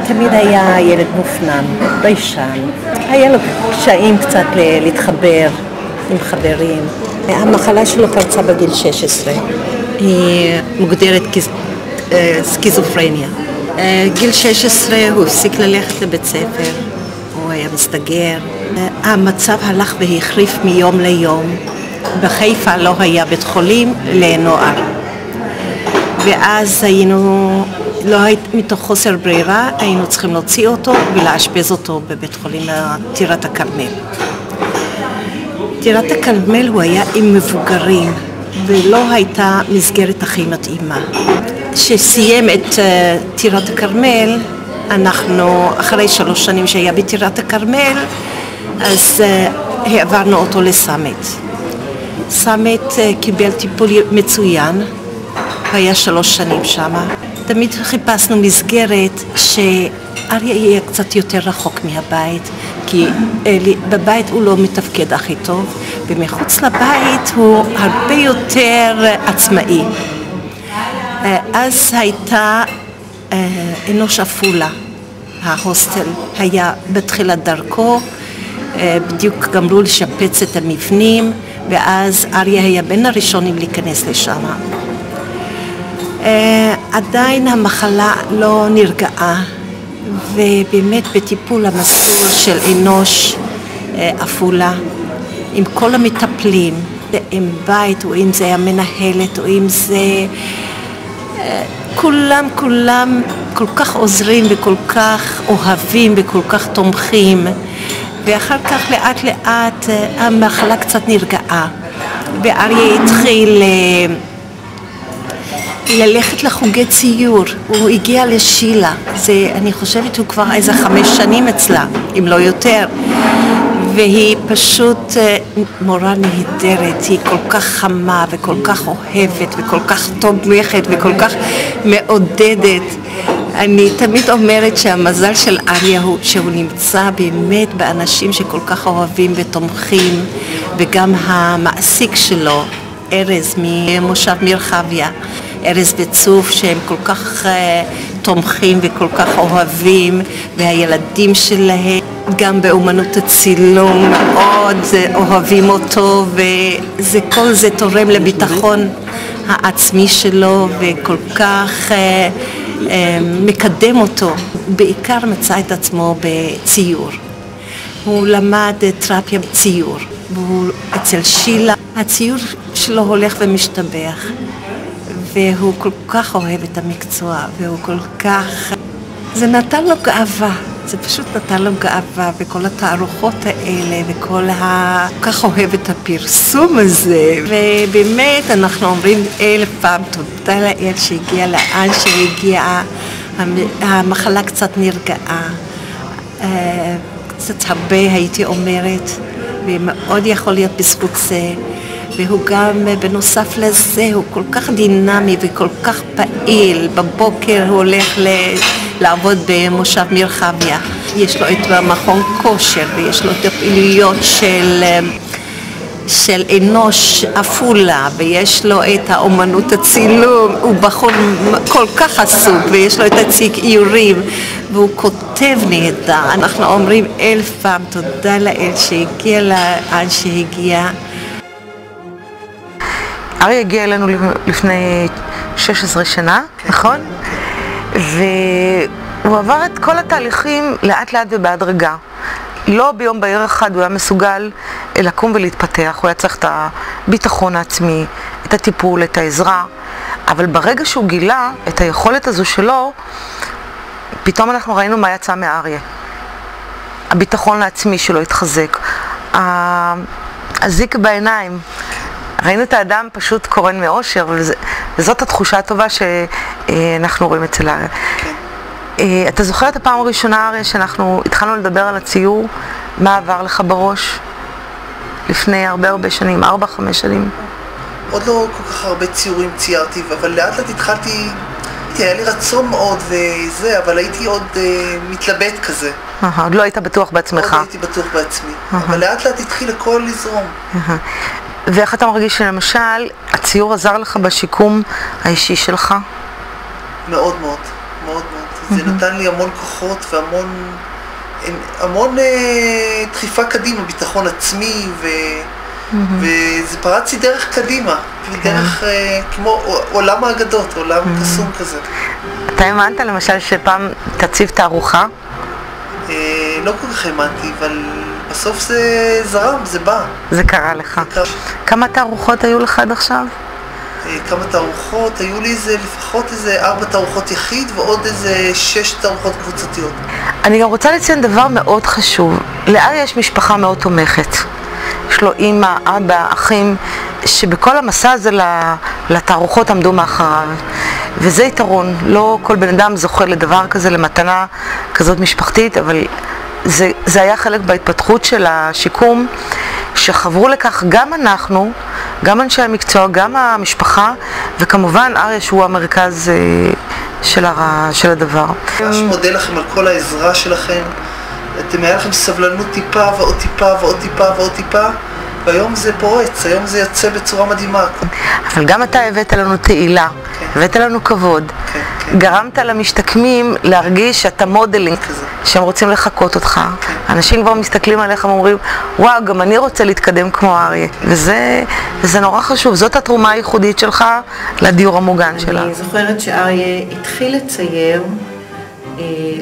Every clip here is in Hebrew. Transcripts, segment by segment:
תמיד היה ילד מופנם, ביישן. היה לו קשיים קצת להתחבר עם חברים. המחלה שלו פרצה בגיל 16. היא מוגדרת סכיזופרניה. גיל 16 הוא הפסיק ללכת לבית ספר, הוא היה מסתגר. המצב הלך והחריף מיום ליום. בחיפה לא היה בית חולים לנוער. ואז מתוך חוסר ברירה, היינו צריכים להוציא אותו ולאשפז אותו בבית חולים טירת הכרמל. טירת הכרמל הוא היה עם מבוגרים, ולא הייתה מסגרת הכי מתאימה. כשסיים את טירת הכרמל, אנחנו, אחרי 3 שנים שהיה בטירת הכרמל, אז העברנו אותו לסמט. סמט קיבל טיפול מצוין, היה 3 שנים שם. תמיד חיפשנו מסגרת שאריה יהיה קצת יותר רחוק מהבית, כי בבית הוא לא מתפקד הכי טוב, ומחוץ לבית הוא הרבה יותר עצמאי. אז הייתה אנוש עפולה, ההוסטל היה בתחילת דרכו, בדיוק גמרו לשפץ את המבנים, ואז אריה היה בין הראשונים להיכנס לשם. עדיין המחלה לא נרגעה, ובאמת בטיפול המסור של אנוש עפולה, עם כל המטפלים, עם בית או אם זה המנהלת או אם זה כולם כל כך עוזרים וכל כך אוהבים וכל כך תומכים, ואחר כך לאט לאט המחלה קצת נרגעה, ואריה התחיל ללכת לחוגי ציור. הוא הגיע לשילה, אני חושבת הוא כבר איזה 5 שנים אצלה, אם לא יותר, והיא פשוט מורה נהדרת, היא כל כך חמה וכל כך אוהבת וכל כך תומכת וכל כך מעודדת. אני תמיד אומרת שהמזל של אריה הוא שהוא נמצא באמת באנשים שכל כך אוהבים ותומכים, וגם המעסיק שלו, ארז ממושב מרחביה, ארז וצוף, שהם כל כך תומכים וכל כך אוהבים, והילדים שלהם גם באומנות הצילום מאוד אוהבים אותו, וכל זה תורם לביטחון העצמי שלו וכל כך מקדם אותו. בעיקר מצא את עצמו בציור. הוא למד תרפיה בציור, והוא אצל שילה. הציור שלו הולך ומשתבח, והוא כל כך אוהב את המקצוע, והוא כל כך... זה נתן לו גאווה, זה פשוט נתן לו גאווה, וכל התערוכות האלה, וכל כך אוהב את הפרסום הזה. ובאמת אנחנו אומרים 1000 פעם תודה לאל שהגיע לאן שהגיע, המחלה קצת נרגעה, קצת הרבה הייתי אומרת, ומאוד יכול להיות בזכות זה. והוא גם בנוסף לזה הוא כל כך דינמי וכל כך פעיל. בבוקר הוא הולך לעבוד במושב מרחביה, יש לו את מכון כושר ויש לו את הפעילויות של אנוש עפולה, ויש לו את האומנות הצילום. הוא בחור כל כך עסוק, ויש לו את הציורים, והוא כותב נהדר. אנחנו אומרים 1000 פעם תודה לאל שהגיע לאן שהגיע. אריה הגיע אלינו לפני 16 שנה, נכון? והוא עבר את כל התהליכים לאט לאט ובהדרגה. לא ביום בהיר אחד הוא היה מסוגל לקום ולהתפתח, הוא היה צריך את הביטחון העצמי, את הטיפול, את העזרה, אבל ברגע שהוא גילה את היכולת הזו שלו, פתאום אנחנו ראינו מה יצא מאריה. הביטחון העצמי שלו התחזק, הזיק בעיניים, ראינו את האדם פשוט קורן מאושר, וזאת התחושה הטובה שאנחנו רואים אצל אריה. אתה זוכר את הפעם הראשונה, אריה, שאנחנו התחלנו לדבר על הציור? מה עבר לך בראש? לפני הרבה שנים, 4-5 שנים. עוד לא כל כך הרבה ציורים ציירתי, אבל לאט לאט התחלתי, היה לי רצון מאוד וזה, אבל הייתי עוד מתלבט כזה. עוד לא היית בטוח בעצמך. עוד הייתי בטוח בעצמי, אבל לאט לאט התחיל הכל לזרום. ואיך אתה מרגיש שלמשל, הציור עזר לך בשיקום האישי שלך? מאוד מאוד, מאוד מאוד. זה נתן לי המון כוחות והמון דחיפה קדימה, ביטחון עצמי, וזה פרץ לי דרך קדימה, דרך כמו עולם האגדות, עולם קסום כזה. אתה האמנת למשל שפעם תציב תערוכה? לא כל כך האמנתי, אבל בסוף זה זרם, זה בא. זה קרה לך. כמה תערוכות היו לך עד עכשיו? כמה תערוכות? היו לי לפחות 4 תערוכות יחיד ועוד 6 תערוכות קבוצתיות. אני גם רוצה לציין דבר מאוד חשוב. לאריה יש משפחה מאוד תומכת. יש לו אמא, אבא, אחים, שבכל המסע הזה לתערוכות עמדו מאחריו. וזה יתרון. לא כל בן אדם זוכה לדבר כזה, למתנה כזאת משפחתית, אבל זה היה חלק בהתפתחות של השיקום, שחברו לכך גם אנחנו, גם אנשי המקצוע, גם המשפחה, וכמובן אריה שהוא המרכז של הדבר. אני מודה לכם על כל העזרה שלכם. היה לכם סבלנות טיפה ועוד טיפה ועוד טיפה ועוד טיפה, והיום זה פורץ, היום זה יוצא בצורה מדהימה. אבל גם אתה הבאת לנו תהילה, הבאת לנו כבוד. גרמת למשתקמים להרגיש שאתה מודלינג, שהם רוצים לחכות אותך. אנשים כבר מסתכלים עליך ואומרים, וואו, גם אני רוצה להתקדם כמו אריה. וזה נורא חשוב, זאת התרומה הייחודית שלך לדיור המוגן שלה. אני זוכרת שאריה התחיל לצייר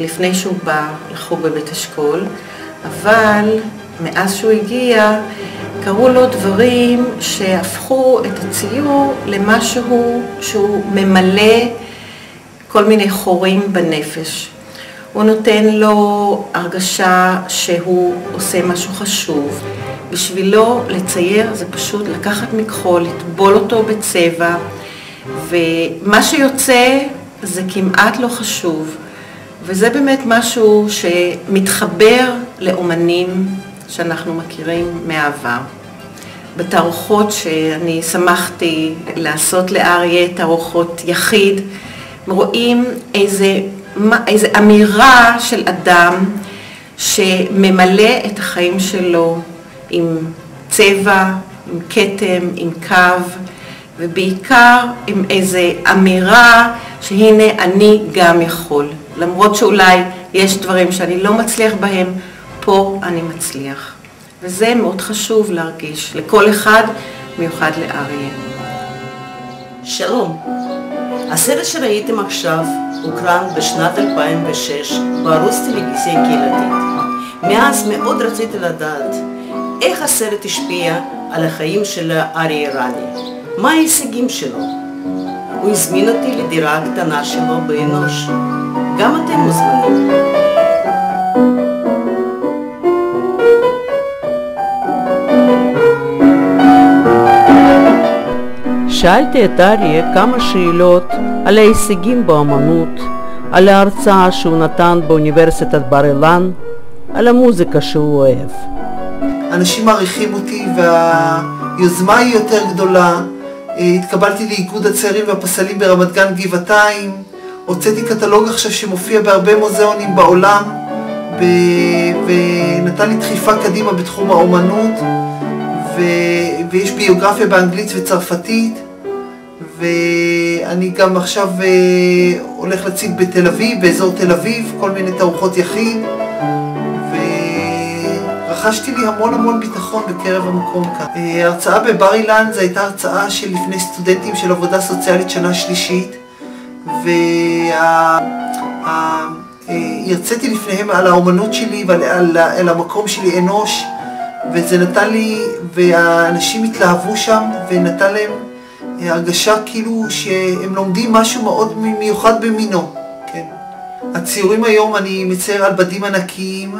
לפני שהוא בא לחוג בבית אשכול, אבל מאז שהוא הגיע, קראו לו דברים שהפכו את הציור למשהו שהוא ממלא כל מיני חורים בנפש. הוא נותן לו הרגשה שהוא עושה משהו חשוב. בשבילו לצייר זה פשוט לקחת מכחול, לטבול אותו בצבע, ומה שיוצא זה כמעט לא חשוב. וזה באמת משהו שמתחבר לאומנים שאנחנו מכירים מהעבר. בתערוכות שאני שמחתי לעשות לאריה, תערוכות יחיד, רואים איזה אמירה של אדם שממלא את החיים שלו עם צבע, עם כתם, עם קו, ובעיקר עם איזה אמירה שהנה אני גם יכול. למרות שאולי יש דברים שאני לא מצליח בהם, פה אני מצליח. וזה מאוד חשוב להרגיש, לכל אחד, מיוחד לאריה. שלום, הסרט שראיתם עכשיו הוקרן בשנת 2006 בערוץ טלוויזיה קהילתית. מאז מאוד רציתי לדעת איך הסרט השפיע על החיים של אריה רני, מה ההישגים שלו. הוא הזמין אותי לדירה הקטנה שלו באנוש. גם אתם מוזמנים. שאלתי את אריה כמה שאלות על ההישגים באמנות, על ההרצאה שהוא נתן באוניברסיטת בר אילן, על המוזיקה שהוא אוהב. אנשים מעריכים אותי והיוזמה היא יותר גדולה. התקבלתי לאיגוד הצעירים והפסלים ברמת גן גבעתיים, הוצאתי קטלוג עכשיו שמופיע בהרבה מוזיאונים בעולם, ונתן לי דחיפה קדימה בתחום האומנות, ויש ביוגרפיה באנגלית וצרפתית, ואני גם עכשיו הולך להציג בתל אביב, באזור תל אביב, כל מיני תערוכות יחיד, רכשתי לי המון ביטחון בקרב המקום כאן. ההרצאה בבר אילן זו הייתה הרצאה של לפני סטודנטים של עבודה סוציאלית שנה שלישית, והרציתי לפניהם על האומנות שלי ועל המקום שלי אנוש, וזה נתן לי, והאנשים התלהבו שם ונתן להם הרגשה כאילו שהם לומדים משהו מאוד מיוחד במינו. כן. הציורים היום אני מצייר על בדים ענקיים,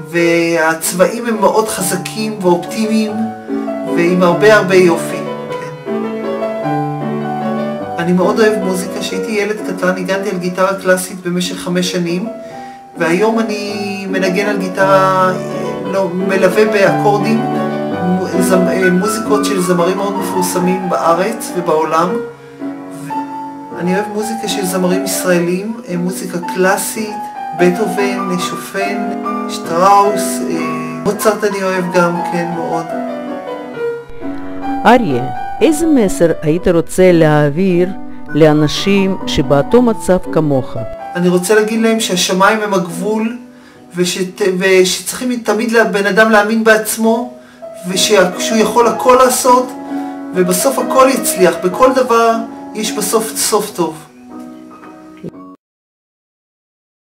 והצבעים הם מאוד חזקים ואופטימיים ועם הרבה יופי. כן. אני מאוד אוהב מוזיקה. כשהייתי ילד קטן ניגנתי על גיטרה קלאסית במשך 5 שנים, והיום אני מנגן על גיטרה, מלווה באקורדים, מוזיקות של זמרים מאוד מפורסמים בארץ ובעולם. אני אוהב מוזיקה של זמרים ישראלים, מוזיקה קלאסית, בטהובן, שופן, שטראוס, מוצרט אני אוהב גם כן מאוד. אריה, איזה מסר היית רוצה להעביר לאנשים שבאותו מצב כמוך? אני רוצה להגיד להם שהשמיים הם הגבול, ושצריכים תמיד לבן אדם להאמין בעצמו, ושהוא יכול הכל לעשות, ובסוף הכל יצליח. בכל דבר יש בסוף סוף טוב.